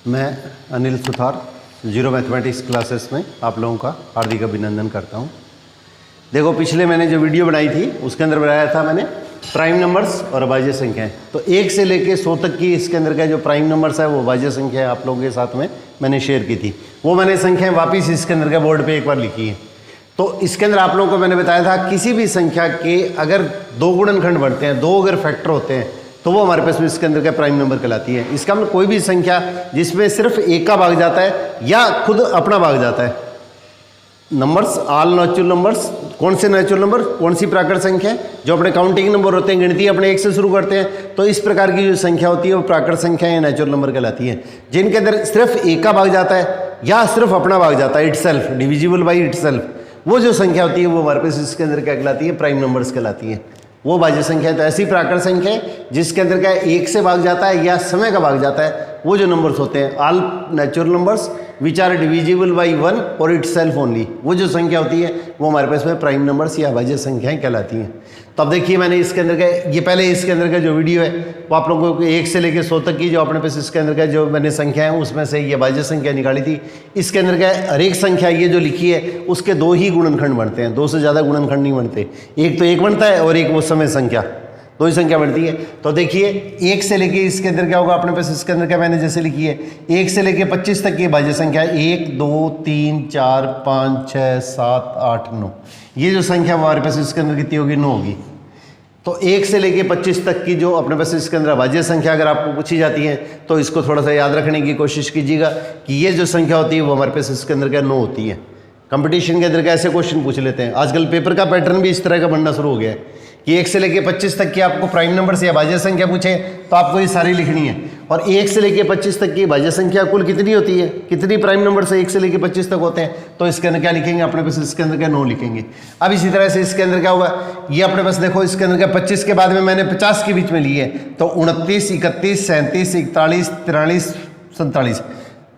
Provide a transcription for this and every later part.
मैं Anil Suthar zero mathematics classes में आप लोगों का हार्दिक अभिनंदन करता हूं। देखो, पिछले मैंने जो वीडियो बनाई थी उसके अंदर बनाया था मैंने प्राइम नंबर्स और अभाज्य संख्याएं। तो 1 से लेके 100 तक की इसके अंदर का जो प्राइम नंबर्स है वो अभाज्य संख्या है, आप लोगों के साथ में मैंने शेयर की थी। वो मैंने संख्याएं वापस इसके अंदर का बोर्ड पे एक बार लिखी है। तो इसके अंदर आप लोगों को मैंने बताया था किसी भी संख्या के अगर 2 गुणनखंड बढ़ते हैं, 2 अगर फैक्टर होते हैं तो वो हमारे पास में इसके अंदर का प्राइम नंबर कहलाती है। इसका मतलब कोई भी संख्या जिसमें सिर्फ एक का भाग जाता है या खुद अपना भाग जाता है। नंबर्स, ऑल नेचुरल नंबर्स, कौन से नेचुरल नंबर, कौन सी प्राकृत संख्या है, जो अपने काउंटिंग नंबर होते हैं, गिनती अपने 1 से शुरू करते हैं, तो इस प्रकार की जो संख्या होती है वो प्राकृत संख्या या नेचुरल नंबर कहलाती है। जिनके अंदर सिर्फ एक का भाग जाता है या सिर्फ अपना भाग जाता है, इटसेल्फ, डिविजिबल बाई इटसेल्फ, वो जो संख्या होती है वो हमारे पास इसके अंदर क्या कहलाती है, प्राइम नंबर्स कहलाती है। वो भाज्य संख्या है। तो ऐसी प्राकृत संख्या है जिसके अंदर क्या एक से भाग जाता है या समय का भाग जाता है, वो जो नंबर्स होते हैं all natural numbers which are divisible by 1 और इटसेल्फ ओनली, वो जो संख्या होती है वो हमारे पास में प्राइम नंबर्स या भाज्य संख्याएं कहलाती हैं। तो अब देखिए, मैंने इसके अंदर का ये पहले इसके अंदर का जो वीडियो है वो आप लोगों को 1 से लेकर 100 तक की जो अपने पास इसके अंदर का जो मैंने संख्या है उसमें से ये भाज्य संख्या निकाली थी। इसके अंदर का हर एक संख्या ये जो लिखी है उसके 2 ही गुणनखंड बनते हैं, 2 से ज़्यादा गुणनखंड नहीं बनते। एक तो एक बनता है और एक वो समय संख्या, 2 ही संख्या बनती है। तो देखिए 1 से लेके इसके अंदर क्या होगा अपने पास इसके अंदर क्या मैंने जैसे लिखी है 1 से लेके 25 तक की भाज्य संख्या 1 2 3 4 5 6 7 8 9, ये जो संख्या हमारे पास इसके अंदर कितनी होगी, 9 होगी। तो 1 से लेके 25 तक की जो अपने पास इसके अंदर भाज्य संख्या अगर आपको पूछी जाती है तो इसको थोड़ा सा याद रखने की कोशिश कीजिएगा कि ये जो संख्या होती है वो हमारे पास इसके अंदर क्या 9 होती है। कंपटीशन के अंदर का ऐसे क्वेश्चन पूछ लेते हैं। आजकल पेपर का पैटर्न भी इस तरह का बनना शुरू हो गया है कि 1 से लेके 25 तक की आपको प्राइम नंबर से या भाज्य संख्या पूछे तो आपको ये सारी लिखनी है। और 1 से लेके 25 तक की भाज्य संख्या कुल कितनी होती है, कितनी प्राइम नंबर से 1 से लेके 25 तक होते हैं, तो इसके अंदर क्या लिखेंगे अपने पास इसके अंदर क्या 9 लिखेंगे। अब इसी तरह से इसके अंदर क्या होगा, ये अपने पास देखो इसके अंदर क्या 25 के बाद में मैंने 50 के बीच में ली है, तो 29 31 37 41 43 47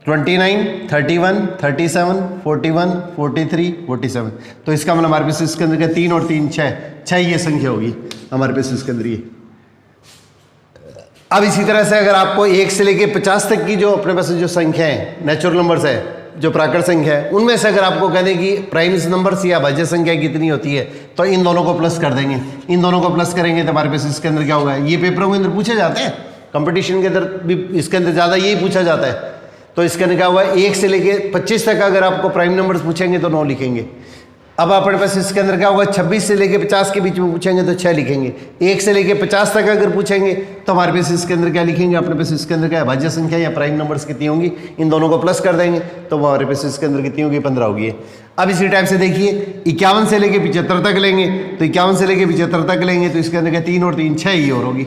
29 31 37 41 43 47, तो इसका मतलब हमारे पास इसके अंदर क्या 3 और 3 6 ये संख्या होगी हमारे पास इसके अंदर ये। अब इसी तरह से अगर आपको 1 से लेके 50 तक की जो अपने पास जो संख्या है नेचुरल नंबर्स है, जो प्राकृत संख्या है, उनमें से अगर आपको कह दें कि प्राइम नंबर्स या भाज्य संख्या कितनी होती है तो इन दोनों को प्लस कर देंगे। इन दोनों को प्लस करेंगे तो हमारे पास इसके अंदर क्या होगा, ये पेपरों के अंदर पूछे जाते हैं, कंपटीशन के अंदर भी इसके अंदर ज़्यादा यही पूछा जाता है। तो इसके अंदर क्या हुआ, 1 से लेके 25 तक अगर आपको प्राइम नंबर्स पूछेंगे तो 9 लिखेंगे। अब अपने पास इसके अंदर क्या होगा, 26 से लेके 50 के बीच में पूछेंगे तो 6 लिखेंगे। 1 से लेके 50 तक अगर पूछेंगे तो हमारे पास इसके अंदर क्या लिखेंगे, अपने पास इसके अंदर क्या भाज्य संख्या या प्राइम नंबर्स कितनी होंगी, इन दोनों को प्लस कर देंगे तो हमारे पास इसके अंदर कितनी होगी, 15 होगी। अब इसी टाइप से देखिए 51 से लेके 75 तक लेंगे, तो 51 से लेके 75 तक लेंगे तो इसके अंदर क्या 3 और 3 6 ही और होगी,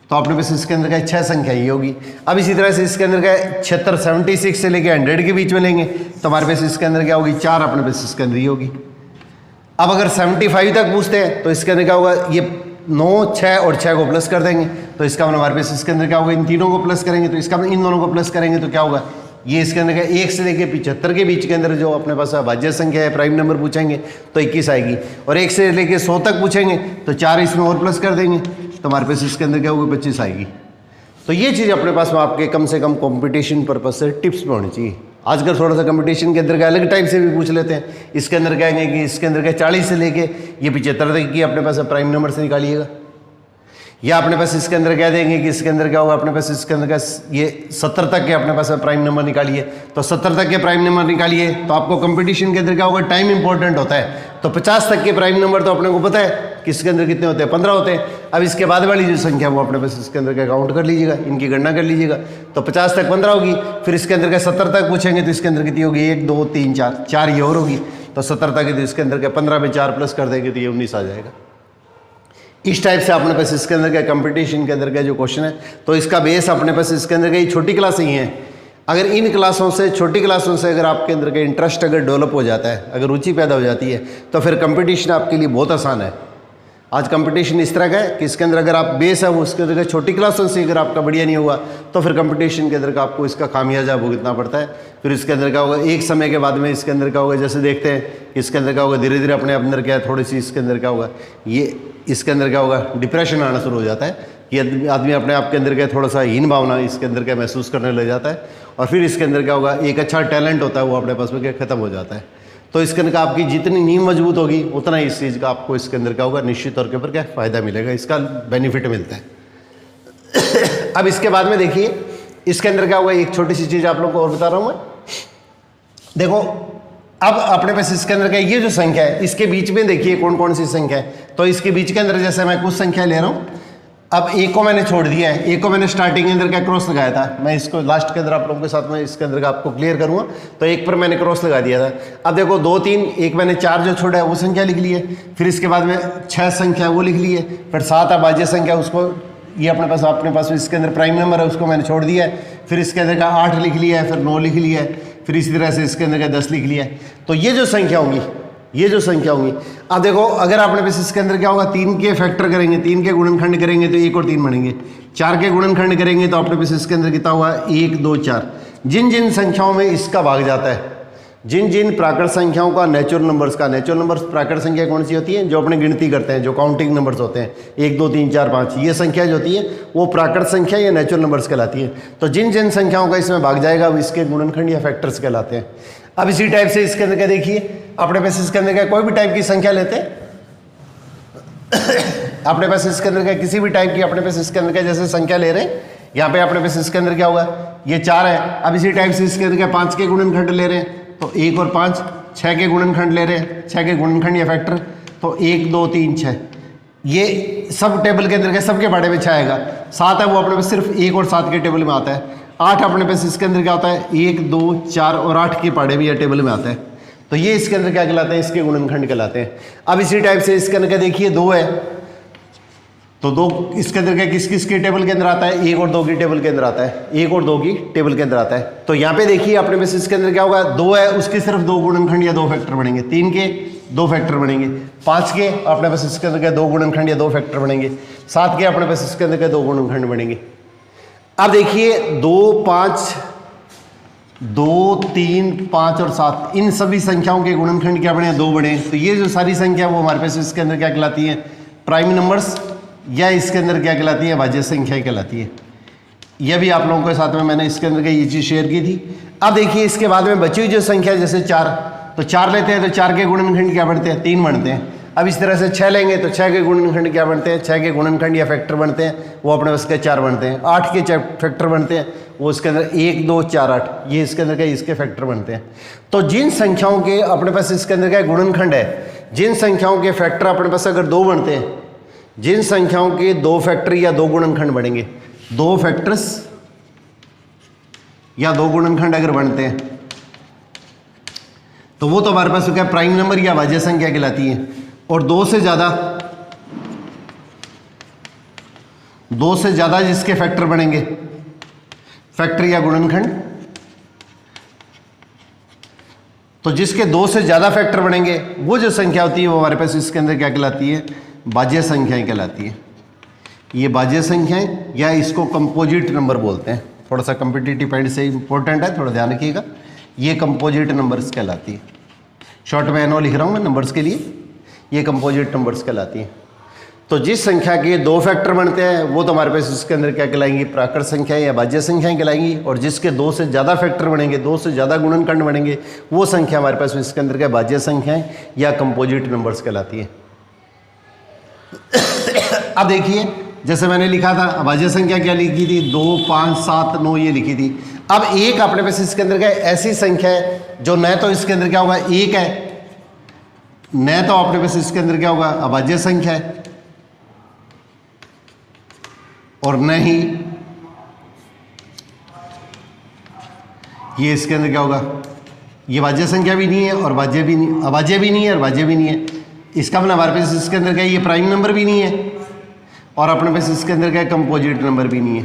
तो अपने पास इसके अंदर का 6 संख्या ही होगी। अब इसी तरह से इसके अंदर का 76 76 से लेके 100 के बीच में लेंगे तो हमारे पास इसके अंदर क्या होगी, 4 अपने पास इसके अंदर ही होगी। अब अगर 75 तक पूछते हैं तो इसके अंदर क्या होगा, ये 9 6 और 6 को प्लस कर देंगे तो इसका मतलब हमारे पास इसके अंदर क्या होगा, इन तीनों को प्लस करेंगे तो इसका इन दोनों को प्लस करेंगे तो क्या होगा, ये इसके अंदर का 1 से लेके 75 के बीच के अंदर जो अपने पास भाज्य संख्या है प्राइम नंबर पूछेंगे तो 21 आएगी। और 1 से लेके 100 तक पूछेंगे तो 4 इसमें और प्लस कर देंगे तो हमारे पास इसके अंदर क्या होगी, 25 आएगी। तो ये चीज़ अपने पास में आपके कम से कम कंपटीशन पर्पज से टिप्स में होनी चाहिए। आजकल थोड़ा सा कंपटीशन के अंदर का अलग टाइप से भी पूछ लेते हैं। इसके अंदर कहेंगे कि इसके अंदर क्या 40 से लेके ये 75 तक की अपने पास प्राइम नंबर से निकालिएगा, या अपने पास इसके अंदर कह देंगे कि इसके अंदर क्या होगा, अपने पास इसके अंदर का ये 70 तक के अपने पास प्राइम नंबर निकालिए, तो 70 तक के प्राइम नंबर निकालिए। तो आपको कंपटीशन के अंदर क्या होगा, टाइम इंपॉर्टेंट होता है। तो 50 तक के प्राइम नंबर तो अपने को पता है कि इसके अंदर कितने होते हैं, 15 होते हैं। अब इसके बाद वाली जो संख्या वो अपने पास इसके अंदर का काउंट कर लीजिएगा, इनकी गणना कर लीजिएगा। तो 50 तक 15 होगी, फिर इसके अंदर का 70 तक पूछेंगे तो इसके अंदर कितनी होगी, 1 2 3 4 ये और होगी। तो 70 तक तो इसके अंदर का 15 में 4 प्लस कर देंगे तो ये 19 आ जाएगा। इस टाइप से अपने पास इसके अंदर का कंपटीशन के अंदर का जो क्वेश्चन है, तो इसका बेस अपने पास इसके अंदर का ये छोटी क्लास ही है। अगर इन क्लासों से, छोटी क्लासों से अगर आपके अंदर का इंटरेस्ट अगर डेवलप हो जाता है, अगर रुचि पैदा हो जाती है, तो फिर कंपटीशन आपके लिए बहुत आसान है। आज कंपटीशन इस तरह का है कि इसके अंदर अगर आप बेस है वो उसके अंदर छोटी क्लासों से अगर आपका बढ़िया नहीं हुआ तो फिर कंपटीशन के अंदर का आपको इसका खामियाजा भुगतना पड़ता है। फिर इसके अंदर क्या होगा, एक समय के बाद में इसके अंदर क्या होगा, जैसे देखते हैं इसके अंदर क्या होगा, धीरे धीरे अपने अंदर क्या है, थोड़ी सी इसके अंदर क्या होगा, ये इसके अंदर क्या होगा, डिप्रेशन आना शुरू हो जाता है ये आदमी अपने आप के अंदर क्या थोड़ा सा हीन भावना इसके अंदर क्या महसूस करने लग जाता है, और फिर इसके अंदर क्या होगा, एक अच्छा टैलेंट होता है वो अपने पास में क्या खत्म हो जाता है। तो इसके अंदर आपकी जितनी नींव मजबूत होगी उतना इस चीज़ का आपको इसके अंदर क्या होगा, निश्चित तौर के ऊपर क्या फ़ायदा मिलेगा, इसका बेनिफिट मिलता है। अब इसके बाद में देखिए इसके अंदर क्या होगा, एक छोटी सी चीज़ आप लोगों को और बता रहा हूँ मैं। देखो अब अपने पास इसके अंदर का ये जो संख्या है इसके बीच में देखिए कौन कौन सी संख्या है। तो इसके बीच के अंदर जैसे मैं कुछ संख्या ले रहा हूँ, अब एक को मैंने छोड़ दिया है, एक को मैंने स्टार्टिंग के अंदर क्या क्रॉस लगाया था, मैं इसको लास्ट के अंदर आप लोगों के साथ में इसके अंदर का आपको क्लियर करूँगा। तो एक पर मैंने क्रॉस लगा दिया था। अब देखो 2 3, एक मैंने 4 जो छोड़ा है वो संख्या लिख ली है, फिर इसके बाद में 6 संख्या वो लिख ली है, फिर 7 अभाज्य संख्या उसको ये अपने पास इसके अंदर प्राइम नंबर है उसको मैंने छोड़ दिया है, फिर इसके अंदर का 8 लिख लिया है, फिर 9 लिख लिया है, फिर इसी तरह से इसके अंदर का 10 लिख लिया है। तो ये जो संख्या होंगी, ये जो संख्या होंगी, अब देखो अगर आपने बस इसके अंदर क्या होगा, 3 के फैक्टर करेंगे, 3 के गुणनखंड करेंगे तो 1 और 3 बनेंगे, 4 के गुणनखंड करेंगे तो आपने बस इसके अंदर कितना हुआ 1 2 4। जिन जिन संख्याओं में इसका भाग जाता है, जिन जिन प्राकृत संख्याओं का नेचुरल नंबर्स का, नेचुरल नंबर्स प्राकृत संख्या कौन सी होती है, जो अपने गिनती करते हैं, जो काउंटिंग नंबर्स होते हैं 1 2 3 4 5, ये संख्या जो होती है वो प्राकृत संख्या या नेचुरल नंबर्स कहलाती है। तो जिन जिन संख्याओं का इसमें भाग जाएगा वो इसके गुणनखंड या फैक्टर्स कहलाते हैं। अब इसी टाइप से इसके अंदर क्या देखिए, अपने पास इसके अंदर क्या कोई भी टाइप की संख्या लेते हैं, अपने पास इसके अंदर क्या किसी भी टाइप की अपने पास इसके अंदर क्या जैसे संख्या ले रहे हैं, यहाँ पे अपने पास इसके अंदर क्या होगा, ये 4 है। अब इसी टाइप से इसके अंदर क्या 5 के गुणनखंड ले रहे हैं तो 1 और 5, 6 के गुणनखंड ले रहे हैं, 6 के गुणनखंड या फैक्टर तो 1 2 3 6, ये सब टेबल के अंदर क्या सबके बारे में 6 आएगा। 7 है वो अपने पास सिर्फ 1 और 7 के टेबल में आता है। 8 अपने पास इसके अंदर क्या होता है 1 2 4 और 8 के पाड़े भी या टेबल में आता है। तो ये इसके अंदर क्या कहलाते हैं, इसके गुणनखंड कहलाते हैं। अब इसी टाइप से इसके अंदर क्या देखिए 2 है तो 2 इसके अंदर क्या किस किस के टेबल के अंदर आता है, 1 और 2 की टेबल के अंदर आता है, 1 और 2 की टेबल के अंदर आता है। तो यहाँ पे देखिए अपने पास इसके अंदर क्या होगा, 2 है उसके सिर्फ 2 गुणनखंड या 2 फैक्टर बनेंगे, 3 के 2 फैक्टर बनेंगे, 5 के अपने पास इसके अंदर क्या 2 गुणनखंड या 2 फैक्टर बनेंगे, 7 के अपने पास इसके अंदर क्या 2 गुणनखंड बनेंगे। अब देखिए 2 5 2 3 5 और 7 इन सभी संख्याओं के गुणनखंड क्या बने, 2 बने। तो ये जो सारी संख्या वो हमारे पास इसके अंदर क्या कहलाती है, प्राइम नंबर्स या इसके अंदर क्या कहलाती है, भाज्य संख्याएं कहलाती है। यह भी आप लोगों के साथ में मैंने इसके अंदर ये चीज़ शेयर की थी। अब देखिए इसके बाद में बची हुई जो संख्या जैसे 4, तो 4 लेते हैं तो 4 के गुणनखंड क्या बनते हैं, 3 बनते हैं। अब इस तरह से 6 लेंगे तो 6 के गुणनखंड क्या बनते हैं, 6 के गुणनखंड या फैक्टर बनते हैं वो अपने उसके 4 बनते हैं। 8 के फैक्टर बनते हैं वो इसके अंदर 1 2 4 8, ये इसके अंदर क्या इसके फैक्टर बनते हैं। तो जिन संख्याओं के अपने पास इसके अंदर क्या गुणनखंड है, जिन संख्याओं के फैक्टर अपने पास अगर 2 बनते हैं, जिन संख्याओं के 2 फैक्टर या 2 गुणनखंड बनेंगे, 2 फैक्टर्स या 2 गुणनखंड अगर बनते हैं तो वो तो हमारे पास क्या प्राइम नंबर या भाज्य संख्या कहलाती है। और 2 से ज्यादा जिसके फैक्टर बनेंगे, फैक्टर या गुणनखंड, तो जिसके 2 से ज्यादा फैक्टर बनेंगे वो जो संख्या होती है वो हमारे पास इसके अंदर क्या कहलाती है, भाज्य संख्याएं कहलाती है। ये भाज्य संख्याएं या इसको कंपोजिट नंबर बोलते हैं। थोड़ा सा कॉम्पिटिटिव पॉइंट से इंपॉर्टेंट है, थोड़ा ध्यान रखिएगा। ये कंपोजिट नंबर्स कहलाती है। शॉर्ट में एनओ लिख रहा हूँ मैं नंबर्स के लिए, ये कंपोजिट नंबर्स कहलाती है। तो जिस संख्या के 2 फैक्टर बनते हैं वो तो हमारे पास इसके अंदर क्या कहलाएंगी, प्राकृत संख्याएं या भाज्य संख्याएं कहलाएंगी। और जिसके 2 से ज़्यादा फैक्टर बनेंगे, 2 से ज़्यादा गुणनखंड बनेंगे, वो संख्या हमारे पास इसके अंदर क्या भाज्य संख्याएं या कंपोजिट नंबर्स कहलाती है। अब देखिए जैसे मैंने लिखा था अभाज्य संख्या क्या लिखी थी, 2 5 7 9 ये लिखी थी। अब एक अपने पास इसके अंदर क्या ऐसी संख्या है जो न तो इसके अंदर क्या होगा 1 है, न तो अपने पास इसके अंदर क्या होगा अभाज्य संख्या है, और न ही ये इसके अंदर क्या होगा, ये भाज्य संख्या भी नहीं है और भाज्य भी नहीं, अभाज्य भी नहीं है और भाज्य भी नहीं है। इसका मतलब हमारे पास इसके अंदर क्या ये प्राइम नंबर भी नहीं है और अपने पास इसके अंदर क्या कंपोजिट नंबर भी नहीं है,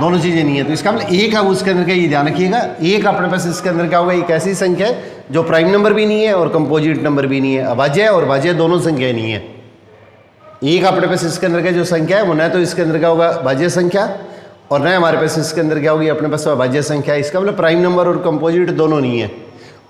दोनों चीज़ें नहीं है। तो इसका मतलब एक है उसके अंदर क्या, ये ध्यान रखिएगा, एक अपने पास इसके अंदर क्या होगा, एक ऐसी संख्या है जो प्राइम नंबर भी नहीं है और कंपोजिट नंबर भी नहीं है, अभाज्य और भाज्य दोनों संख्याएं नहीं है। एक अपने पास इसके अंदर क्या जो संख्या है वो न तो इसके अंदर क्या होगा भाज्य संख्या और न हमारे पास इसके अंदर क्या होगी अपने पास अभाज्य संख्या। इसका मतलब प्राइम नंबर और कंपोजिट दोनों नहीं है।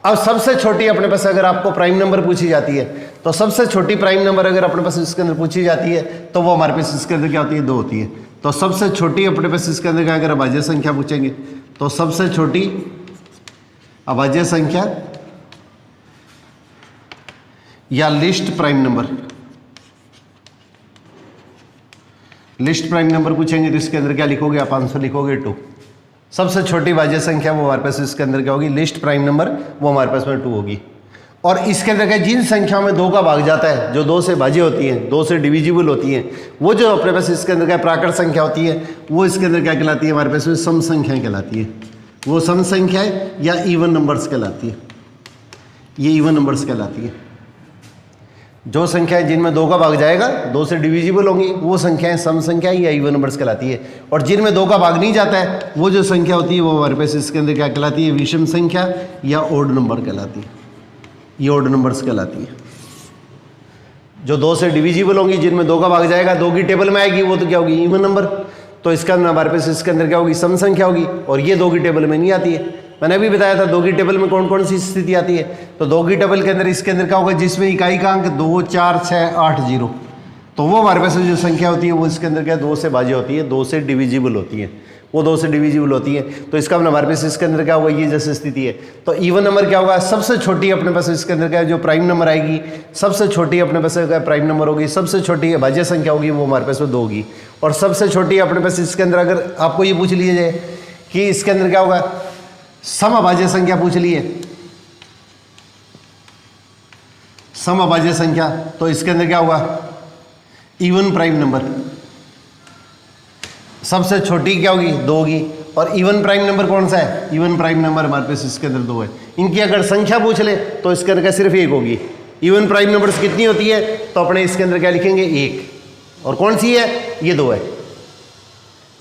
अब सबसे छोटी अपने पास अगर आपको प्राइम नंबर पूछी जाती है, तो सबसे छोटी प्राइम नंबर अगर अपने पास इसके अंदर पूछी जाती है तो वो हमारे पास इसके अंदर क्या होती है, 2 होती है। तो सबसे छोटी अपने पास इसके अंदर क्या, अगर अभाज्य संख्या पूछेंगे तो सबसे छोटी अभाज्य संख्या या list prime number, list prime number पूछेंगे तो इसके अंदर क्या लिखोगे आप, आंसर लिखोगे 2। सबसे छोटी भाज्य संख्या वो हमारे पास इसके अंदर क्या होगी, लिस्ट प्राइम नंबर, वो हमारे पास में 2 होगी। और इसके अंदर क्या, जिन संख्याओं में 2 का भाग जाता है, जो 2 से भाज्य होती हैं, 2 से डिविजिबल होती हैं, वो जो अपने पास इसके अंदर क्या प्राकृत संख्या होती है, वो इसके अंदर क्या कहलाती है, हमारे पास में सम संख्याएं कहलाती है। वो सम संख्याएं या इवन नंबर्स कहलाती है, ये इवन नंबर्स कहलाती है। जो संख्याएं जिनमें 2 का भाग जाएगा, 2 से डिविजिबल होंगी, वो संख्याएं सम संख्याएं या इवन नंबर्स कहलाती है। और जिनमें 2 का भाग नहीं जाता है, वो जो संख्या होती है वो हमारे पास इसके अंदर क्या कहलाती है, विषम संख्या या ओड नंबर कहलाती है, ये ओड नंबर्स कहलाती है। जो 2 से डिविजिबल होंगी, जिनमें 2 का भाग जाएगा, 2 की टेबल में आएगी, वो तो क्या होगी, इवन नंबर। तो इसका हमारे पास इसके अंदर क्या होगी, सम संख्या होगी, और ये 2 की टेबल में नहीं आती है। मैंने अभी बताया था 2 की टेबल में कौन कौन सी स्थिति आती है। तो 2 की टेबल के अंदर इसके अंदर क्या होगा, जिसमें इकाई का अंक 2, 4, 6, 8, 0, तो वो हमारे पास जो संख्या होती है वो इसके अंदर क्या, 2 से भाज्य होती है, 2 से डिविजिबल होती है, वो 2 से डिविजिबल होती है। तो इसका हमारे पास इसके अंदर क्या होगा, ये जैसे स्थिति है। तो इवन नंबर क्या होगा, सबसे छोटी अपने पास इसके अंदर क्या, जो प्राइम नंबर आएगी, सबसे छोटी अपने पास क्या प्राइम नंबर होगी, सबसे छोटी भाज्य संख्या होगी, वो हमारे पास 2 होगी। और सबसे छोटी अपने पास इसके अंदर अगर आपको ये पूछ लिया जाए कि इसके अंदर क्या होगा, समअभाज्य संख्या पूछ ली है, समअभाज्य संख्या, तो इसके अंदर क्या होगा, इवन प्राइम नंबर। सबसे छोटी क्या होगी, 2 होगी। और इवन प्राइम नंबर कौन सा है, इवन प्राइम नंबर हमारे पास इसके अंदर 2 है। इनकी अगर संख्या पूछ ले तो इसके अंदर क्या सिर्फ 1 होगी। इवन प्राइम नंबर्स कितनी होती है, तो अपने इसके अंदर क्या लिखेंगे, 1। और कौन सी है, ये 2 है।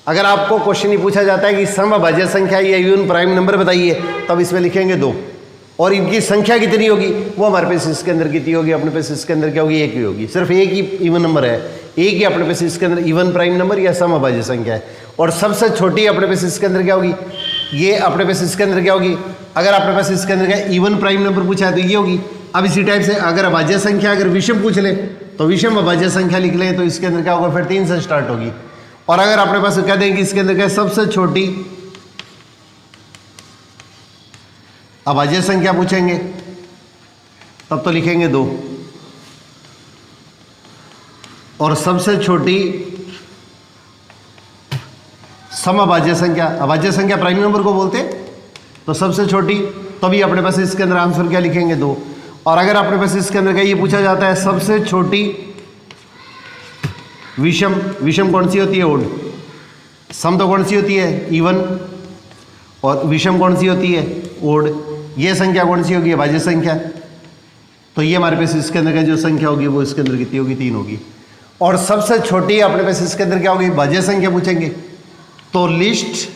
अगर आपको क्वेश्चन ही पूछा जाता है कि समअभाज्य संख्या या इवन प्राइम नंबर बताइए, तब इसमें लिखेंगे 2। और इनकी संख्या कितनी होगी, वो हमारे पास इसके अंदर कितनी होगी, अपने पास इसके अंदर क्या होगी, 1 ही होगी। सिर्फ 1 ही इवन नंबर है, 1 ही अपने पास इसके अंदर इवन प्राइम नंबर या समअभाज्य संख्या है। और सबसे छोटी अपने पास इसके अंदर क्या होगी, ये अपने पास इसके अंदर क्या होगी, अगर अपने पास इसके अंदर क्या इवन प्राइम नंबर पूछा है तो ये होगी। अब इसी टाइप से अगर अभाज्य संख्या अगर विषम पूछ ले तो विषम अभाज्य संख्या लिख लें, तो इसके अंदर क्या होगा, फिर 3 से स्टार्ट होगी। और अगर अपने पास कह दें कि इसके अंदर क्या सबसे छोटी अभाज्य संख्या पूछेंगे, तब तो लिखेंगे 2। और सबसे छोटी समअभाज्य संख्या, अभाज्य संख्या प्राइम नंबर को बोलते हैं, तो सबसे छोटी, तभी अपने पास इसके अंदर आंसर क्या लिखेंगे, 2। और अगर अपने पास इसके अंदर क्या ये पूछा जाता है, सबसे छोटी विषम, विषम कौन सी होती है, ओड। सम तो कौन सी होती है, इवन। और विषम कौन सी होती है, ओड। ये संख्या कौन सी होगी, अभाज्य संख्या। तो ये हमारे पास इसके अंदर का जो संख्या होगी वो इसके अंदर कितनी होगी, 3 होगी। और सबसे छोटी अपने पास इसके अंदर क्या होगी, भाज्य संख्या पूछेंगे, तो लिस्ट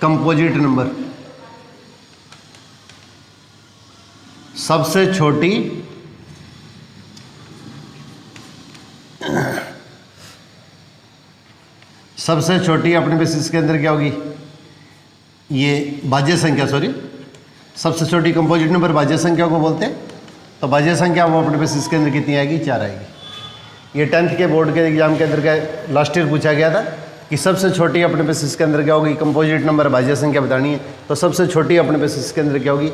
कंपोजिट नंबर। सबसे छोटी सबसे छोटी अपने पास इसके अंदर क्या होगी, ये भाज्य संख्या, सॉरी, सबसे छोटी कंपोजिट नंबर भाज्य संख्या को बोलते हैं। तो भाज्य संख्या वो अपने पास इसके अंदर कितनी आएगी, 4 आएगी। ये 10th के बोर्ड के एग्जाम के अंदर का लास्ट ईयर पूछा गया था कि सबसे छोटी अपने पास इसके अंदर क्या होगी, कंपोजिट नंबर भाज्य संख्या बतानी है। तो सबसे छोटी अपने पास इसके अंदर क्या होगी,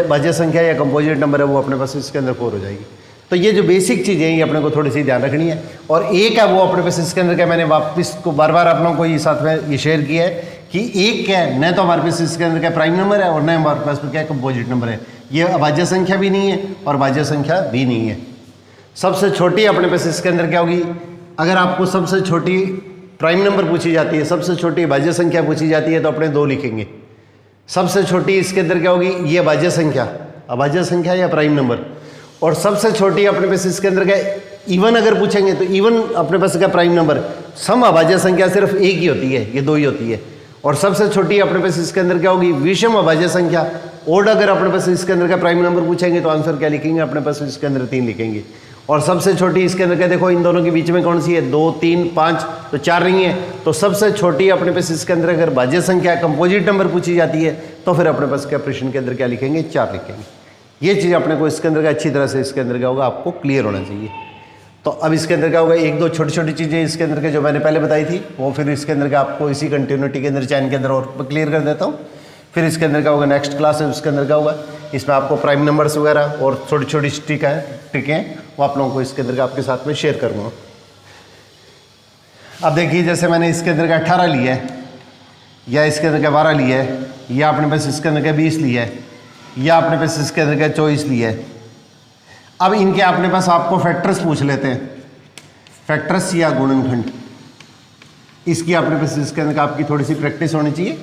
भाज्य संख्या या कंपोजिट नंबर है, वो अपने पास इसके अंदर 4 हो जाएगी। तो ये जो बेसिक चीज़ें हैं ये अपने को थोड़ी सी ध्यान रखनी है। और एक है वो अपने पास इसके अंदर क्या, मैंने वापस को बार बार आप लोगों को ये साथ में ये शेयर किया है कि एक क्या है, न तो हमारे पास इसके अंदर क्या प्राइम नंबर है और न हमारे पास क्या कंपोजिट नंबर है। ये अभाज्य संख्या भी नहीं है और भाज्य संख्या भी नहीं है। सबसे छोटी अपने पास इसके अंदर क्या होगी, अगर आपको सबसे छोटी प्राइम नंबर पूछी जाती है, सबसे छोटी भाज्य संख्या पूछी जाती है, तो अपने 2 लिखेंगे। सबसे छोटी इसके अंदर क्या होगी, ये भाज्य संख्या, अभाज्य संख्या या प्राइम नंबर। और सबसे छोटी अपने पास इसके अंदर क्या, इवन अगर पूछेंगे तो इवन अपने पास क्या प्राइम नंबर। सम अभाज्य संख्या सिर्फ 1 ही होती है, ये 2 ही होती है। और सबसे छोटी अपने पास इसके अंदर क्या होगी, विषम अभाज्य संख्या। ओड अगर अपने पास इसके अंदर का प्राइम नंबर पूछेंगे तो आंसर क्या लिखेंगे, अपने पास इसके अंदर 3 लिखेंगे। और सबसे छोटी इसके अंदर क्या, देखो इन दोनों के बीच में कौन सी है, 2 3 5, तो 4 नहीं है, तो सबसे छोटी अपने पास इसके अंदर अगर भाज्य संख्या कंपोजिट नंबर पूछी जाती है तो फिर अपने पास क्या प्रश्न के अंदर क्या लिखेंगे, 4 लिखेंगे। ये चीज़ अपने को इसके अंदर का अच्छी तरह से इसके अंदर क्या होगा आपको क्लियर होना चाहिए। तो अब इसके अंदर क्या होगा, एक दो छोटी छोटी चीज़ें इसके अंदर के जो मैंने पहले बताई थी वो फिर इसके अंदर का आपको इसी कंटिन्यूटी के अंदर चैन के अंदर और क्लियर कर देता हूँ। फिर इसके अंदर क्या होगा, नेक्स्ट क्लास है उसके अंदर क्या होगा, इसमें आपको प्राइम नंबर्स वगैरह और छोटी छोटी ट्रिकें वो आप लोगों को इसके अंदर का आपके साथ में शेयर करूँगा। अब देखिए जैसे मैंने इसके अंदर का 18 लिया है, या इसके अंदर का 12 लिया है, या अपने पास इसके अंदर का 20 लिया है, या अपने पास इसके अंदर का 24 लिया है। अब इनके अपने पास आपको फैक्टर्स पूछ लेते हैं, फैक्टर्स या गुणनखंड, इसकी अपने पास इसके अंदर का आपकी थोड़ी सी प्रैक्टिस होनी चाहिए।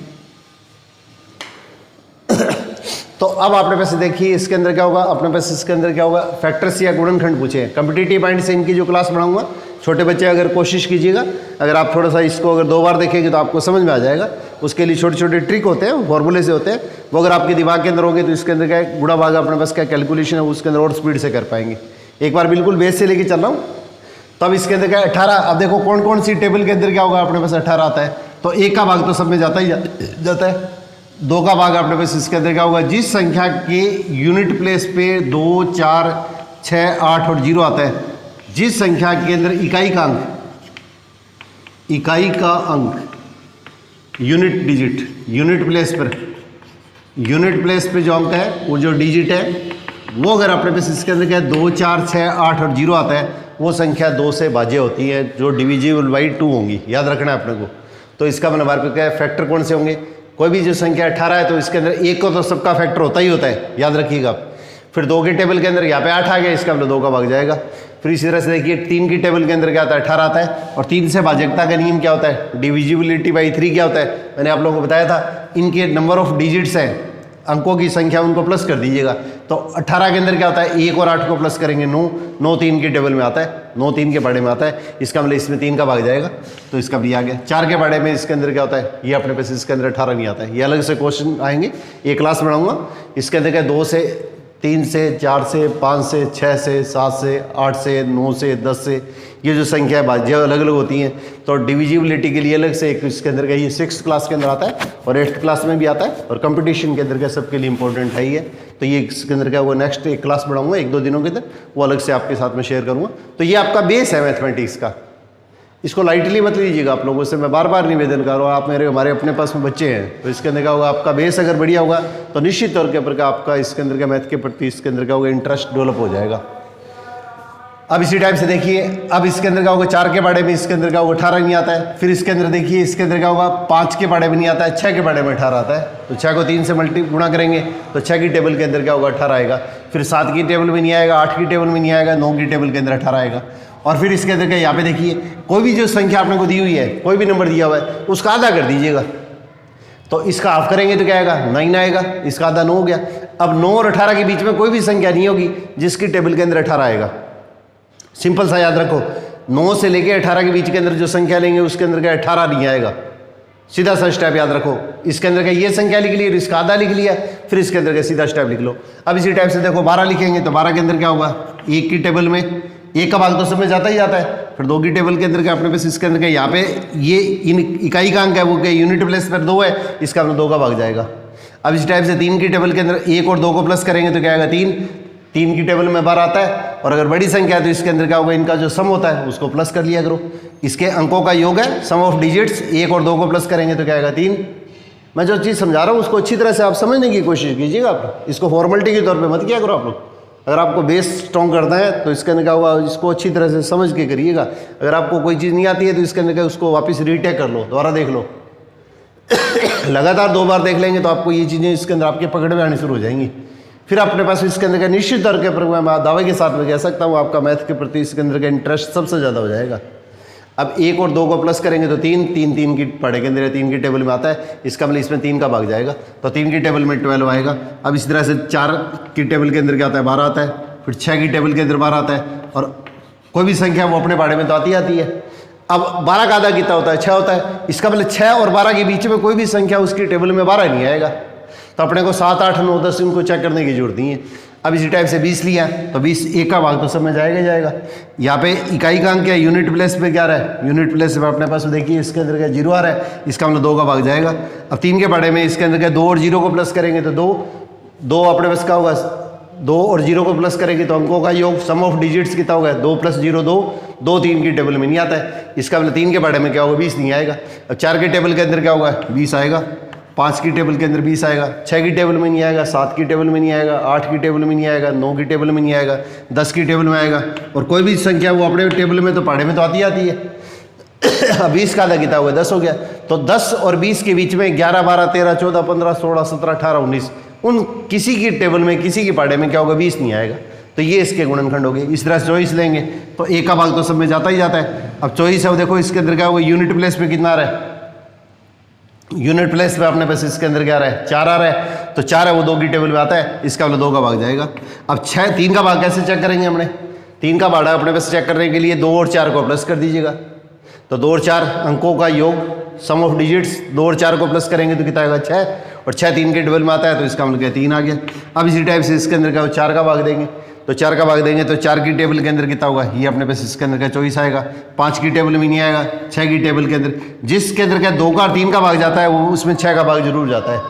तो अब अपने पास देखिए इसके अंदर क्या होगा, अपने पास इसके अंदर क्या होगा, फैक्टर्स या गुणनखंड पूछे हैं। कॉम्पिटिटिव माइंड से इनकी जो क्लास बढ़ाऊंगा, छोटे बच्चे अगर कोशिश कीजिएगा, अगर आप थोड़ा सा इसको अगर 2 बार देखेंगे तो आपको समझ में आ जाएगा। उसके लिए छोटे छोटे ट्रिक होते हैं, फॉर्मूले से होते हैं, वो अगर आपके दिमाग के अंदर होंगे तो इसके अंदर क्या है, गुणा भागा अपने पास क्या कैलकुलेशन है उसके अंदर और स्पीड से कर पाएंगे। एक बार बिल्कुल बेस से लेके चल रहा हूँ। तो अब इसके अंदर क्या 18, अब देखो कौन कौन सी टेबल के अंदर क्या होगा, अपने पास 18 आता है, तो 1 का भाग तो सब में जाता ही जाता है। 2 का भाग अपने पास इसके अंदर क्या होगा, जिस संख्या के यूनिट प्लेस पे 2 4 6 8 और 0 आता है, जिस संख्या के अंदर इकाई का अंक यूनिट डिजिट, यूनिट प्लेस पे जो अंक है वो जो डिजिट है वो अगर अपने पास इसके अंदर क्या है 2 4 6 8 और 0 आता है, वो संख्या 2 से भाज्य होती है, जो डिविजिबल बाई 2 होंगी, याद रखना है अपने को। तो इसका मतलब हमारे पे क्या है, फैक्टर कौन से होंगे, कोई भी जो संख्या 18 है तो इसके अंदर 1 को तो सबका फैक्टर होता ही होता है, याद रखिएगा आप। फिर 2 की टेबल के अंदर यहाँ पे 8 आ गया, इसका मतलब 2 का भाग जाएगा। फिर इसी तरह से देखिए 3 की टेबल के अंदर क्या आता है, 18 आता है, और 3 से भाजकता का नियम क्या होता है, डिविजिबिलिटी बाई 3 क्या होता है, मैंने आप लोगों को बताया था। इनके नंबर ऑफ डिजिट्स हैं, अंकों की संख्या, उनको प्लस कर दीजिएगा। तो 18 के अंदर क्या होता है, 1 और 8 को प्लस करेंगे 9, 9 3 की टेबल में आता है, 9 3 के बाड़े में आता है, इसका मतलब इसमें 3 का भाग जाएगा, तो इसका भी आ गया। 4 के बाड़े में इसके अंदर क्या होता है, ये अपने पास इसके अंदर 18 नहीं आता है, ये अलग से क्वेश्चन आएंगे, ये क्लास बनाऊंगा। इसके अंदर क्या 2 से 3 से 4 से 5 से 6 से 7 से 8 से 9 से 10 से, ये जो संख्या है भाज्य अलग अलग होती हैं। तो डिविजिबिलिटी के लिए अलग से एक इसके अंदर का ये 6th क्लास के अंदर आता है और 8th क्लास में भी आता है, और कंपटीशन के अंदर का सबके लिए इंपॉर्टेंट है ही है। तो ये इसके अंदर क्या वो नेक्स्ट एक क्लास बढ़ाऊंगा 1-2 दिनों के अंदर, वो अलग से आपके साथ में शेयर करूँगा। तो ये आपका बेस है मैथमेटिक्स का, इसको लाइटली मत लीजिएगा आप लोगों से, मैं बार बार निवेदन कर रहा हूँ। आप हमारे अपने पास में बच्चे हैं, तो इसके अंदर क्या होगा, आपका बेस अगर बढ़िया होगा तो निश्चित तौर के ऊपर आपका इसके अंदर का मैथ के प्रति इसके अंदर क्या होगा, इंटरेस्ट डेवलप हो जाएगा। अब इसी टाइप से देखिए, अब इसके अंदर क्या होगा, 4 के बाड़े में इसके अंदर क्या होगा 18 नहीं आता है। फिर इसके अंदर देखिए, इसके अंदर क्या होगा, 5 के बाड़े में नहीं आता है, 6 के बाड़े में 18 आता है। तो 6 को 3 से गुणा करेंगे तो 6 की टेबल के अंदर क्या होगा 18 आएगा। फिर 7 की टेबल में नहीं आएगा, 8 की टेबल में नहीं आएगा, 9 की टेबल के अंदर 18 आएगा। और फिर इसके अंदर क्या, यहाँ पे देखिए कोई भी जो संख्या आपने को दी हुई है, कोई भी नंबर दिया हुआ है, उसका आधा कर दीजिएगा। तो इसका हाफ करेंगे तो क्या आएगा, 9 आएगा, इसका आधा 9 हो गया। अब 9 और 18 के बीच में कोई भी संख्या नहीं होगी जिसकी टेबल के अंदर 18 आएगा। सिंपल सा याद रखो, 9 से लेके 18 के बीच के अंदर जो संख्या लेंगे उसके अंदर क्या 18 नहीं आएगा। सीधा सा स्टेप याद रखो, इसके अंदर का ये संख्या लिख ली, इसका आधा लिख लिया, फिर इसके अंदर का सीधा स्टेप लिख लो। अब इसी टाइप से देखो 12 लिखेंगे तो 12 के अंदर क्या होगा, 1 की टेबल में 1 का भाग तो सब में जाता ही जाता है। फिर 2 की टेबल के अंदर क्या अपने पास इसके अंदर क्या, यहाँ पे ये इकाई का अंक है, वो क्या यूनिट प्लेस पर 2 है, इसका अपना 2 का भाग जाएगा। अब इस टाइप से 3 की टेबल के अंदर 1 और 2 को प्लस करेंगे तो क्या आएगा 3 की टेबल में 12 आता है। और अगर बड़ी संख्या है तो इसके अंदर क्या होगा, इनका जो सम होता है उसको प्लस कर लिया करो। इसके अंकों का योग है सम ऑफ डिजिट्स, 1 और 2 को प्लस करेंगे तो क्या आएगा 3। मैं जो चीज़ समझा रहा हूँ उसको अच्छी तरह से आप समझने की कोशिश कीजिएगा। आप इसको फॉर्मेलिटी के तौर पे मत किया करो आप लोग। अगर आपको बेस स्ट्रॉन्ग करना है तो इसके अंदर क्या होगा, इसको अच्छी तरह से समझ के करिएगा। अगर आपको कोई चीज़ नहीं आती है तो इसके अंदर क्या, उसको वापस रीटेक कर लो, दोबारा देख लो। लगातार 2 बार देख लेंगे तो आपको ये चीज़ें इसके अंदर आपके पकड़ में आनी शुरू हो जाएंगी। फिर अपने पास इसके अंदर का निश्चित तौर के ऊपर मैं दावे के साथ में कह सकता हूँ आपका मैथ के प्रति इसके अंदर का इंटरेस्ट सबसे ज़्यादा हो जाएगा। अब 1 और 2 को प्लस करेंगे तो 3 की पढ़े के अंदर 3 की टेबल में आता है, इसका मतलब इसमें 3 का भाग जाएगा, तो 3 की टेबल में 12 आएगा। अब इस तरह से 4 की टेबल के अंदर क्या आता है 12 आता है, फिर 6 की टेबल के अंदर 12 आता है, और कोई भी संख्या वो अपने बारे में तो आती है। अब 12 का आधा कितना होता है, 6 होता है, इसका मतलब 6 और 12 के बीच में कोई भी संख्या उसकी टेबल में 12 नहीं आएगा। तो अपने को 7 8 9 10 इनको चेक करने की जरूरत नहीं है। अब इसी टाइप से 20 लिया तो 20 एक का भाग तो सब में जाएगा ही जाएगा। यहाँ पे इकाई का अंक क्या है, यूनिट प्लेस पे क्या रहा है, यूनिट प्लेस पे अपने पास देखिए इसके अंदर क्या 0 आ रहा है, इसका मतलब 2 का भाग जाएगा। अब 3 के पढ़े में इसके अंदर क्या 2 और 0 को प्लस करेंगे तो 2 अपने पास क्या होगा, 2 और 0 को प्लस करेंगे तो अंकों का योग सम ऑफ डिजिट्स कितना होगा, 2 + 0 2, 2 3 की टेबल में नहीं आता है, इसका मतलब 3 के पढ़े में क्या होगा 20 नहीं आएगा। अब 4 के टेबल के अंदर क्या होगा 20 आएगा, 5 की टेबल के अंदर 20 आएगा, 6 की टेबल में नहीं आएगा, 7 की टेबल में नहीं आएगा, 8 की टेबल में नहीं आएगा, 9 की टेबल में नहीं आएगा, 10 की टेबल में आएगा। और कोई भी संख्या वो अपने टेबल में तो पढ़े में तो आती है। अब 20 का आधा कितना हुआ 10 हो गया, तो 10 और 20 के बीच में 11 12 13 14 15 16 17 18 19 उन किसी की टेबल में किसी की पढ़े में क्या होगा 20 नहीं आएगा, तो ये इसके गुणनखंड हो गए। इस तरह से 24 लेंगे तो एक का भाग तो सब में जाता ही जाता है। अब 24 है वो देखो इसके अंदर क्या होगा, यूनिट प्लेस पे कितना आ रहा है, यूनिट प्लेस पे अपने पास इसके अंदर क्या आ रहा है 4 आ रहा है, तो 4 है वो 2 की टेबल में आता है, इसका मतलब 2 का भाग जाएगा। अब 3 का भाग कैसे चेक करेंगे, हमने 3 का भाग अपने पास चेक करने के लिए 2 और 4 को प्लस कर दीजिएगा, तो 2 और 4 अंकों का योग सम ऑफ डिजिट्स, 2 और 4 को प्लस करेंगे तो कितना आएगा 6, और 6 3 के टेबल में आता है तो इसका मतलब 3 आ गया। अब इसी टाइप से इसके अंदर क्या 4 का भाग देंगे, तो 4 का भाग देंगे तो 4 की टेबल के अंदर कितना होगा, ये अपने पास इसके अंदर क्या 24 आएगा, 5 की टेबल में नहीं आएगा, 6 की टेबल के अंदर जिसके अंदर क्या 2 का और 3 का भाग जाता है वो उसमें 6 का भाग जरूर जाता है,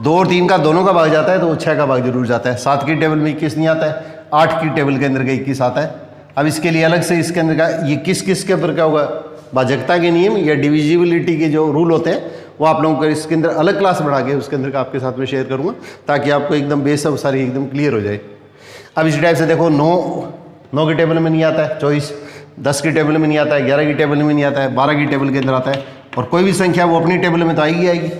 2 और 3 का दोनों का भाग जाता है तो वो 6 का भाग जरूर जाता है। 7 की टेबल में 21 नहीं आता है, 8 की टेबल के अंदर का 21 आता है। अब इसके लिए अलग से इसके अंदर का ये किस किस के ऊपर क्या होगा, भाजकता के नियम या डिविजिबिलिटी के जो रूल होते हैं वो आप लोगों को इसके अंदर अलग क्लास बढ़ा के उसके अंदर का आपके साथ में शेयर करूँगा ताकि आपको एकदम बेस सब सारी एकदम क्लियर हो जाए। अब इस टाइप से देखो 9 की टेबल में नहीं आता है 24, 10 की टेबल में नहीं आता है, 11 की टेबल में नहीं आता है, 12 की टेबल के अंदर आता है, और कोई भी संख्या वो अपनी टेबल में तो आएगी आएगी,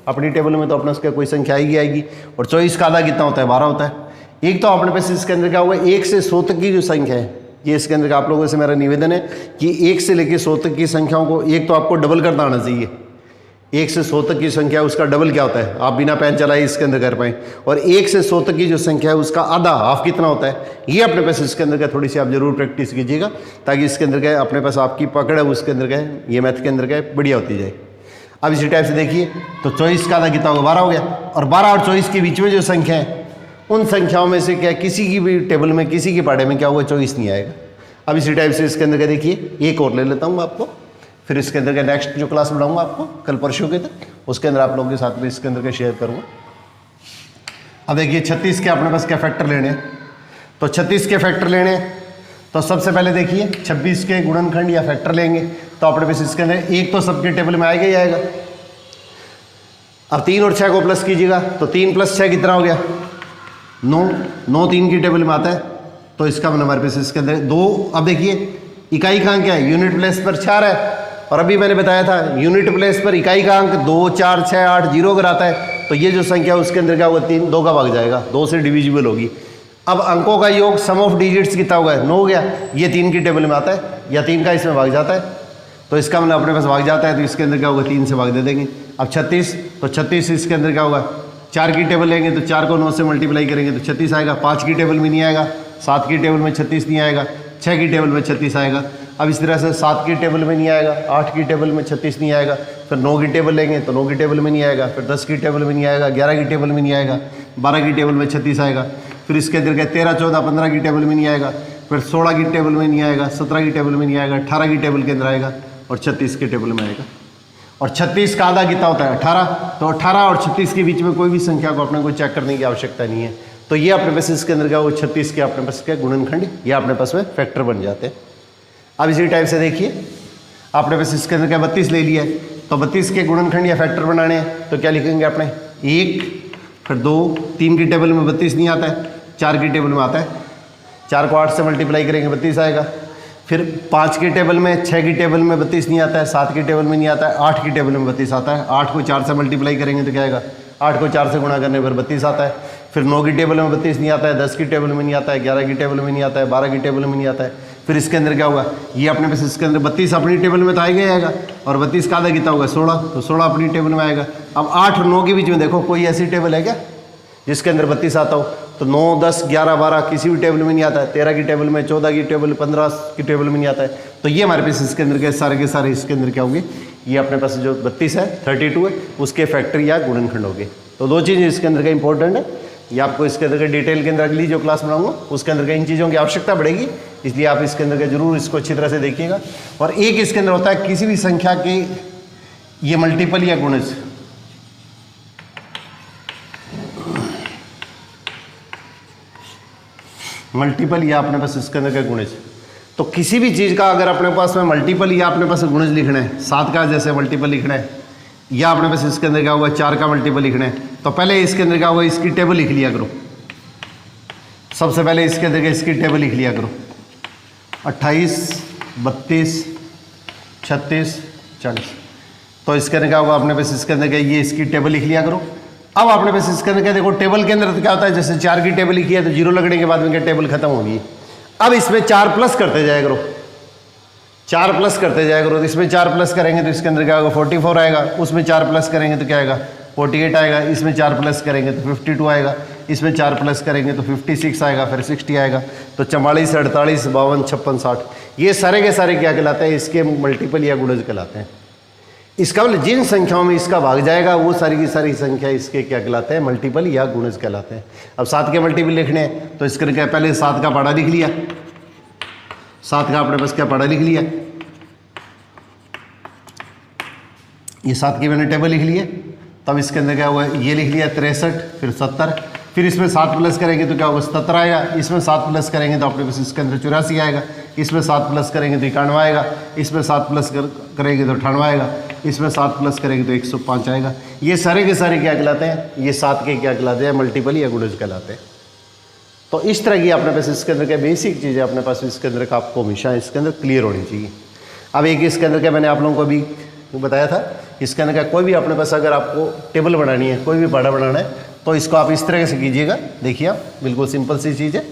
अपनी टेबल में तो अपना उसका कोई संख्या आएगी आएगी। और 24 का आधा कितना होता है 12 होता है। एक तो अपने पास इसके अंदर क्या होगा 1 से 100 तक की जो संख्या है, ये इसके अंदर का आप लोगों से मेरा निवेदन है कि 1 से लेकर 100 तक की संख्याओं को एक तो आपको डबल करना आना चाहिए। 1 से 100 तक की संख्या उसका डबल क्या होता है, आप बिना पेन चलाए इसके अंदर कर पाएँ। और 1 से 100 तक की जो संख्या है उसका आधा हाफ कितना होता है, ये अपने पास इसके अंदर का थोड़ी सी आप जरूर प्रैक्टिस कीजिएगा ताकि इसके अंदर का अपने पास आपकी पकड़ है उसके अंदर का ये मैथ के अंदर का बढ़िया होती जाए। अब इसी टाइप से देखिए तो 24 का आधा कितना होगा 12 हो गया, और 12 और 24 के बीच में जो संख्या है उन संख्याओं में से क्या किसी की भी टेबल में किसी के पढ़े में क्या होगा 24 नहीं आएगा। अब इसी टाइप से इसके अंदर का देखिए एक और ले लेता हूँ आपको, फिर इसके अंदर का नेक्स्ट जो क्लास बढ़ाऊंगा आपको कल परसों के तक उसके अंदर आप लोगों के साथ में इसके अंदर का शेयर करूँगा। अब देखिए 36 के अपने पास क्या फैक्टर लेने हैं, तो 36 के फैक्टर लेने हैं तो सबसे पहले देखिए 26 के गुणनखंड या फैक्टर लेंगे तो अपने पास इसके अंदर एक तो सबके टेबल में आएगा ही आएगा। अब 3 और 6 को प्लस कीजिएगा तो 3 + 6 कितना हो गया 9 3 की टेबल में आता है तो इसका मतलब हमारे पास इसके अंदर 2। अब देखिए इकाई का अंक क्या है, यूनिट प्लेस पर 4 है, और अभी मैंने बताया था यूनिट प्लेस पर इकाई का अंक 2 4 6 8 0 अगर आता है तो ये जो संख्या है उसके अंदर क्या होगा 3 2 का भाग जाएगा, 2 से डिविजिबल होगी। अब अंकों का योग सम ऑफ डिजिट्स कितना होगा 9 हो गया, ये 3 की टेबल में आता है या 3 का इसमें भाग जाता है तो इसका मतलब अपने पास भाग जाता है तो इसके अंदर क्या होगा 3 से भाग दे देंगे। अब 36 तो 36 इसके अंदर क्या होगा 4 की टेबल लेंगे तो 4 को 9 से मल्टीप्लाई करेंगे तो 36 आएगा, 5 की टेबल में नहीं आएगा, 7 की टेबल में 36 नहीं आएगा, 6 की टेबल में 36 आएगा। अब इस तरह से 7 की टेबल में नहीं आएगा, 8 की टेबल में 36 नहीं आएगा, फिर 9 की टेबल लेंगे तो 9 की टेबल में नहीं आएगा, फिर 10 की टेबल में नहीं आएगा, 11 की टेबल में नहीं आएगा, 12 की टेबल में 36 आएगा, फिर इसके अंदर क्या 13 14 15 की टेबल में नहीं आएगा, फिर 16 की टेबल में नहीं आएगा, 17 की टेबल में नहीं आएगा, 18 की टेबल के अंदर आएगा और 36 के टेबल में आएगा। और 36 का आधा कितना होता है 18, तो 18 और 36 के बीच में कोई भी संख्या को अपने को चेक करने की आवश्यकता नहीं है। तो ये अपने पास इसके अंदर क्या वो 36 के अपने पास क्या गुणनखंड या अपने पास में फैक्टर बन जाते हैं। अब इसी टाइप से देखिए आपने पास इसके अंदर क्या 32 ले लिया है तो 32 के गुणनखंड या फैक्टर बनाने हैं तो क्या लिखेंगे अपने 1 फिर 2 3 की टेबल में 32 नहीं आता है, 4 की टेबल में आता है, 4 को 8 से मल्टीप्लाई करेंगे 32 आएगा, फिर 5 की टेबल में 6 की टेबल में 32 नहीं आता है, 7 की टेबल में नहीं आता है, 8 की टेबल में 32 आता है, 8 को 4 से मल्टीप्लाई करेंगे तो क्या आएगा 8 को 4 से गुणा करने पर 32 आता है, फिर 9 की टेबल में 32 नहीं आता है, 10 की टेबल में नहीं आता है, 11 की टेबल में नहीं आता है, 12 की टेबल में नहीं आता है, फिर इसके अंदर क्या होगा ये अपने पास इसके अंदर 32 अपनी टेबल में तो आएगा ही आएगा और 32 का आधा कितना होगा 16, तो 16 अपनी टेबल में आएगा। अब 8 और 9 के बीच में देखो कोई ऐसी टेबल है क्या जिसके अंदर 32 आता हो, तो 9 10 11 12 किसी भी टेबल में नहीं आता है, 13 की टेबल में, 14 की टेबल, 15 की टेबल में नहीं आता है, तो ये हमारे पास इसके अंदर के सारे इसके अंदर क्या होंगे ये अपने पास जो 32 है 32 है उसके फैक्टर या गुणनखंड होंगे। तो 2 चीज़ इसके अंदर का इंपॉर्टेंट है ये आपको इसके अंदर के डिटेल के अंदर अगली जो क्लास बनाऊंगा उसके अंदर के इन चीज़ों की आवश्यकता पड़ेगी, इसलिए आप इसके अंदर के जरूर इसको अच्छी तरह से देखिएगा। और एक इसके अंदर होता है किसी भी संख्या के ये मल्टीपल या गुणज, मल्टीपल या अपने पास इसके अंदर का गुणज। तो किसी भी चीज़ का अगर अपने पास में मल्टीपल या अपने पास गुणज लिखना है, 7 का जैसे मल्टीपल लिखना है या अपने पास इसके अंदर क्या होगा 4 का मल्टीपल लिखना है, तो पहले इसके अंदर क्या होगा इसकी टेबल लिख लिया करो। सबसे पहले इसके अंदर इसकी टेबल लिख लिया करो 28, 32, 36, 40। तो इसके अंदर क्या होगा अपने पास इसके अंदर क्या ये इसकी टेबल लिख लिया करो। अब आपने पास इसके अंदर क्या देखो टेबल के अंदर तो क्या होता है जैसे 4 की टेबल लिखी है तो 0 लगने के बाद में क्या टेबल खत्म होगी। अब इसमें 4 प्लस करते जाया करो, 4 प्लस करते जाया करो। तो इसमें 4 प्लस करेंगे तो इसके अंदर क्या होगा 44 आएगा, उसमें 4 प्लस करेंगे तो क्या आएगा 48 आएगा, इसमें 4 प्लस करेंगे तो 52 आएगा, इसमें 4 प्लस करेंगे तो 56 आएगा, फिर 60 आएगा। तो 44, 48, 52, 56, 60 ये सारे के सारे क्या कहलाते हैं इसके मल्टीपल या गुणज कहलाते हैं। इसका मतलब जिन संख्याओं में इसका भाग जाएगा वो सारी की सारी संख्या इसके क्या कहलाते हैं मल्टीपल या गुणज कहलाते हैं। अब 7 के मल्टीपल लिखने हैं तो इसके क्या पहले 7 का पढ़ा लिख लिया, 7 का अपने पास क्या पढ़ा लिख लिया, ये 7 की मैंने टेबल लिख ली है। तब इसके अंदर क्या हुआ ये लिख लिया 63, फिर 70, फिर इसमें 7 प्लस करेंगे तो क्या होगा 77 आएगा, इसमें 7 प्लस करेंगे तो अपने पास इसके अंदर 84 आएगा, इसमें 7 प्लस करेंगे तो 91 आएगा, इसमें 7 प्लस करेंगे तो 98 आएगा, इसमें 7 प्लस करेंगे तो 105 आएगा। ये सारे के सारे क्या कहलाते हैं, ये 7 के क्या कहलाते हैं मल्टीपल या गुणज कहलाते हैं। तो इस तरह की अपने पास इसके अंदर क्या बेसिक चीज़ें अपने पास इसके अंदर का आपको हमेशा इसके अंदर क्लियर होनी चाहिए। अब एक इसके अंदर क्या मैंने आप लोगों को अभी बताया था, इसके अंदर क्या कोई भी अपने पास अगर आपको टेबल बनानी है, कोई भी पढ़ा बनाना है तो इसको आप इस तरह से कीजिएगा। देखिए आप बिल्कुल सिंपल सी चीज़ है।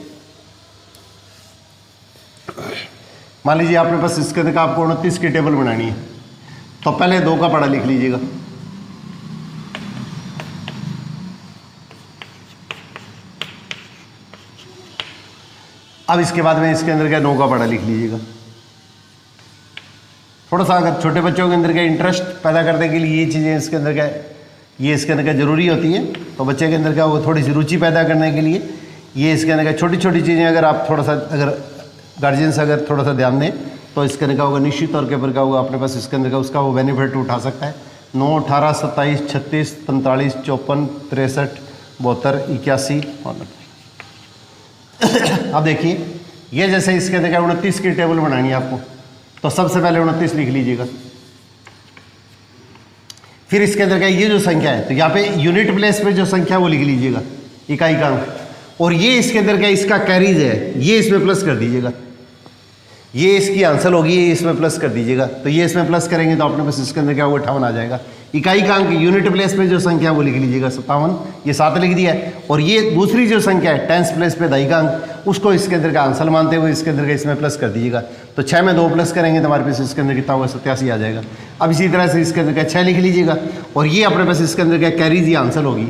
मान लीजिए आपने पास इसके अंदर का आपको 29 की टेबल बनानी है तो पहले 2 का पढ़ा लिख लीजिएगा, अब इसके बाद में इसके अंदर क्या 9 का पढ़ा लिख लीजिएगा। थोड़ा सा अगर छोटे बच्चों के अंदर क्या इंटरेस्ट पैदा करने के लिए ये चीज़ें इसके अंदर क्या ये इसके अंदर क्या ज़रूरी होती है, तो बच्चे के अंदर क्या वो थोड़ी सी रुचि पैदा करने के लिए ये इसके अंदर क्या छोटी छोटी चीज़ें अगर आप थोड़ा सा अगर गार्जियन से अगर थोड़ा सा ध्यान दें तो इसके अंदर क्या होगा निश्चित तौर के ऊपर क्या होगा अपने पास इसके अंदर का उसका वो बेनिफिट उठा सकता है। 9, 18, 27, 36, 45, 54, 63, 72, 81 और 90। अब देखिए ये जैसे इसके अंदर क्या 29 की टेबल बनानी है आपको, तो सबसे पहले 29 लिख लीजिएगा। फिर इसके अंदर क्या ये जो संख्या है तो यहाँ पे यूनिट प्लेस पे जो संख्या वो लिख लीजिएगा इकाई का अंक, और ये इसके अंदर क्या इसका कैरीज है ये इसमें प्लस कर दीजिएगा, ये इसकी आंसर होगी ये इसमें प्लस कर दीजिएगा। तो ये इसमें प्लस करेंगे तो अपने पास इसके अंदर क्या होगा 58 आ जाएगा। इकाई का अंक यूनिट प्लेस पे जो संख्या वो लिख लीजिएगा 57, ये 7 लिख दिया है। और ये दूसरी जो संख्या है टेंस प्लेस पे दही का अंक उसको इसके अंदर का आंसर मानते हुए इसके अंदर का इसमें प्लस कर दीजिएगा। तो 6 में 2 प्लस करेंगे तो हमारे पास इसके अंदर कितना होगा 87 आ जाएगा। अब इसी तरह से इसके अंदर का 6 लिख लीजिएगा, और ये अपने पास इसके अंदर क्या कैरीज ये आंसर होगी,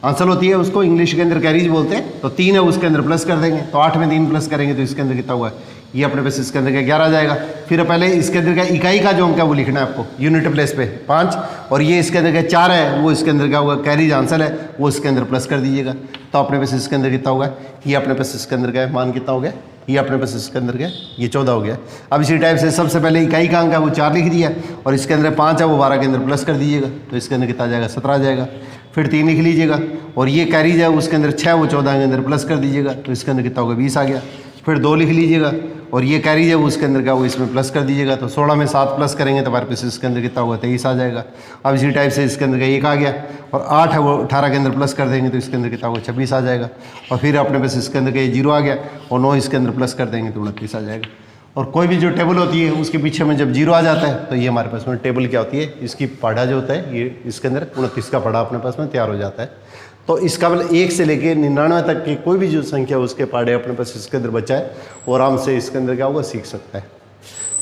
आंसर होती है उसको इंग्लिश के अंदर कैरीज बोलते हैं। तो 3 है उसके अंदर प्लस कर देंगे, तो 8 में 3 प्लस करेंगे तो इसके अंदर कितना हुआ ये अपने पास इसके अंदर का 11 आ जाएगा। फिर पहले इसके अंदर का इकाई का जो अंक है वो लिखना है आपको यूनिट प्लेस पे 5, और ये इसके अंदर का 4 है वो इसके अंदर क्या होगा कैरीज आंसर है वो इसके अंदर प्लस कर दीजिएगा। तो अपने पास इसके अंदर कितना होगा ये अपने पास इसके अंदर का मान कितना हो गया ये अपने पास इसके अंदर का ये 14 हो गया। अब इसी टाइप से सबसे पहले इकाई का अंक है वो 4 लिख दिया, और इसके अंदर 5 है वो 12 के अंदर प्लस कर दीजिएगा, तो इसके अंदर कितना आ जाएगा 17 आ जाएगा। फिर 3 लिख लीजिएगा, और ये कैरीज है उसके अंदर 6 वो 14 के अंदर प्लस कर दीजिएगा, तो इसके अंदर कितना होगा 20 आ गया। फिर 2 लिख लीजिएगा, और ये कैरीज है वो उसके अंदर का वो इसमें प्लस कर दीजिएगा, तो 16 में 7 प्लस करेंगे तो हमारे पास इसके अंदर कितना होगा 23 आ जाएगा। अब इसी टाइप से इसके अंदर का 1 आ गया, और 8 है वो 18 के अंदर प्लस कर देंगे तो इसके अंदर कितना होगा 26 आ जाएगा। और फिर अपने पास इसके अंदर का ये 0 आ गया, और 9 इसके अंदर प्लस कर देंगे तो 29 आ जाएगा। और कोई भी जो टेबल होती है उसके पीछे में जब 0 आ जाता है तो ये हमारे पास में टेबल क्या होती है इसकी पढ़ा जो होता है ये इसके अंदर 29 का पढ़ा अपने पास में तैयार हो जाता है। तो इसका मतलब 1 से लेकर 99 तक की कोई भी जो संख्या उसके पढ़े अपने पास इसके अंदर बचा है वो आराम से इसके अंदर क्या होगा सीख सकता है।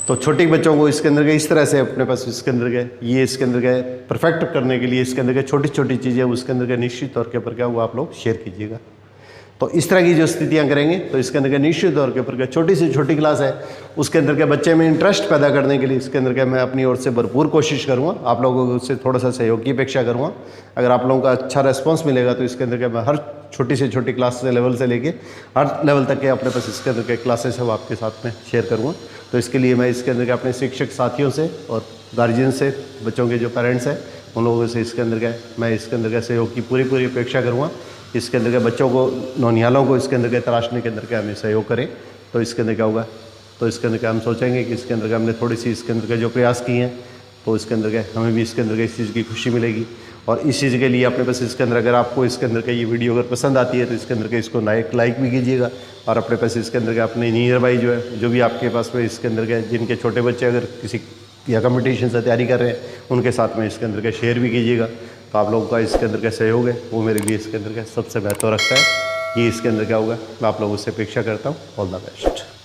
तो छोटे बच्चों को इसके अंदर के इस तरह से अपने पास इसके अंदर के ये इसके अंदर के परफेक्ट करने के लिए इसके अंदर के छोटी छोटी चीज़ें उसके अंदर के निश्चित तौर के ऊपर क्या हुआ आप लोग शेयर कीजिएगा। तो इस तरह की जो स्थितियां करेंगे तो इसके अंदर के निश्चित तौर के ऊपर छोटी से छोटी क्लास है उसके अंदर के बच्चे में इंटरेस्ट पैदा करने के लिए इसके अंदर के मैं अपनी ओर से भरपूर कोशिश करूँगा, आप लोगों को उससे थोड़ा सा सहयोग की अपेक्षा करूँगा। अगर आप लोगों का अच्छा रिस्पॉन्स मिलेगा तो इसके अंदर के मैं हर छोटी से छोटी क्लास से लेवल से लेके हर लेवल तक के अपने पास इसके अंदर के क्लासेस है वो आपके साथ में शेयर करूँगा। तो इसके लिए मैं इसके अंदर के अपने शिक्षक साथियों से और गार्जियन से, बच्चों के जो पेरेंट्स हैं उन लोगों से इसके अंदर का मैं इसके अंदर का सहयोग की पूरी अपेक्षा करूँगा। इसके अंदर के बच्चों को, नौनिहालों को इसके अंदर के तराशने के अंदर के हमें सहयोग करें। तो इसके अंदर क्या होगा, तो इसके अंदर क्या हम सोचेंगे कि इसके अंदर का हमने थोड़ी सी इसके अंदर के जो प्रयास किए हैं तो इसके अंदर के हमें भी इसके अंदर के इस चीज़ की खुशी मिलेगी। और इस चीज़ के लिए अपने पास इसके अंदर अगर आपको इसके अंदर का ये वीडियो अगर पसंद आती है तो इसके अंदर के इसको लाइक भी कीजिएगा। और अपने पास इसके अंदर के अपने नियर बाई जो है, जो भी आपके पास में इसके अंदर के जिनके छोटे बच्चे अगर किसी या कंपटीशन से तैयारी कर रहे हैं उनके साथ में इसके अंदर का शेयर भी कीजिएगा। तो आप लोगों का इसके अंदर का सहयोग है वो मेरे लिए इसके अंदर का सबसे बेहतर रखता है। ये इसके अंदर क्या होगा मैं आप लोगों से अपेक्षा करता हूँ। All the best.